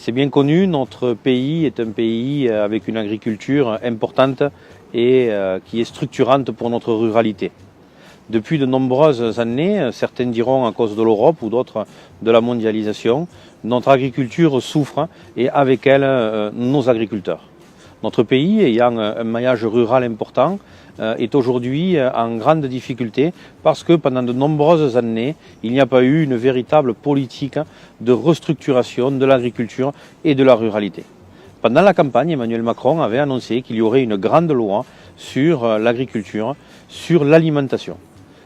C'est bien connu, notre pays est un pays avec une agriculture importante et qui est structurante pour notre ruralité. Depuis de nombreuses années, certains diront à cause de l'Europe ou d'autres de la mondialisation, notre agriculture souffre et avec elle nos agriculteurs. Notre pays, ayant un maillage rural important, est aujourd'hui en grande difficulté parce que pendant de nombreuses années, il n'y a pas eu une véritable politique de restructuration de l'agriculture et de la ruralité. Pendant la campagne, Emmanuel Macron avait annoncé qu'il y aurait une grande loi sur l'agriculture, sur l'alimentation.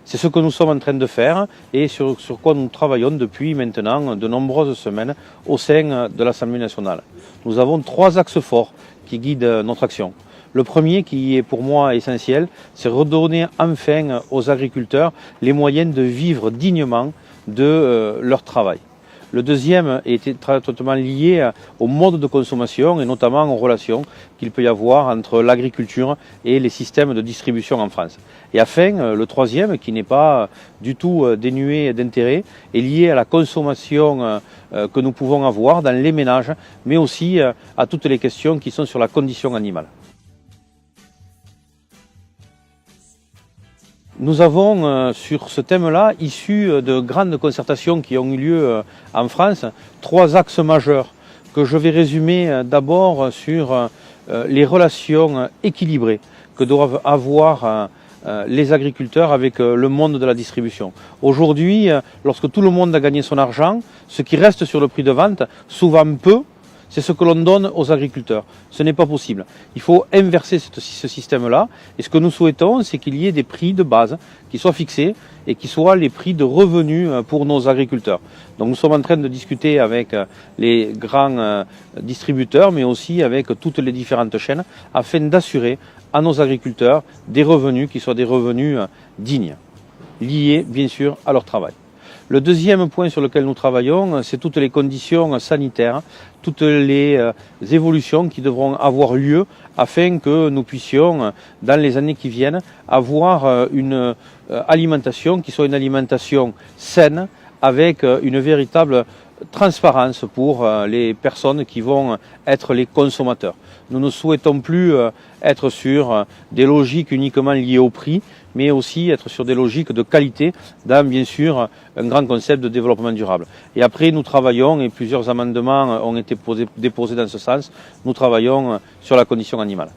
C'est ce que nous sommes en train de faire et sur quoi nous travaillons depuis maintenant de nombreuses semaines au sein de l'Assemblée nationale. Nous avons 3 axes forts qui guident notre action. Le premier, qui est pour moi essentiel, c'est redonner enfin aux agriculteurs les moyens de vivre dignement de leur travail. Le deuxième est totalement lié au mode de consommation et notamment aux relations qu'il peut y avoir entre l'agriculture et les systèmes de distribution en France. Et enfin, le troisième, qui n'est pas du tout dénué d'intérêt, est lié à la consommation que nous pouvons avoir dans les ménages, mais aussi à toutes les questions qui sont sur la condition animale. Nous avons, sur ce thème-là, issu de grandes concertations qui ont eu lieu en France, 3 axes majeurs que je vais résumer d'abord sur les relations équilibrées que doivent avoir les agriculteurs avec le monde de la distribution. Aujourd'hui, lorsque tout le monde a gagné son argent, ce qui reste sur le prix de vente, souvent peu, c'est ce que l'on donne aux agriculteurs. Ce n'est pas possible. Il faut inverser ce système-là. Et ce que nous souhaitons, c'est qu'il y ait des prix de base qui soient fixés et qui soient les prix de revenus pour nos agriculteurs. Donc nous sommes en train de discuter avec les grands distributeurs, mais aussi avec toutes les différentes chaînes, afin d'assurer à nos agriculteurs des revenus qui soient des revenus dignes, liés bien sûr à leur travail. Le deuxième point sur lequel nous travaillons, c'est toutes les conditions sanitaires, toutes les évolutions qui devront avoir lieu afin que nous puissions, dans les années qui viennent, avoir une alimentation qui soit une alimentation saine, avec une véritable transparence pour les personnes qui vont être les consommateurs. Nous ne souhaitons plus être sur des logiques uniquement liées au prix, mais aussi être sur des logiques de qualité dans, bien sûr, un grand concept de développement durable. Et après, nous travaillons, et plusieurs amendements ont été déposés dans ce sens, nous travaillons sur la condition animale.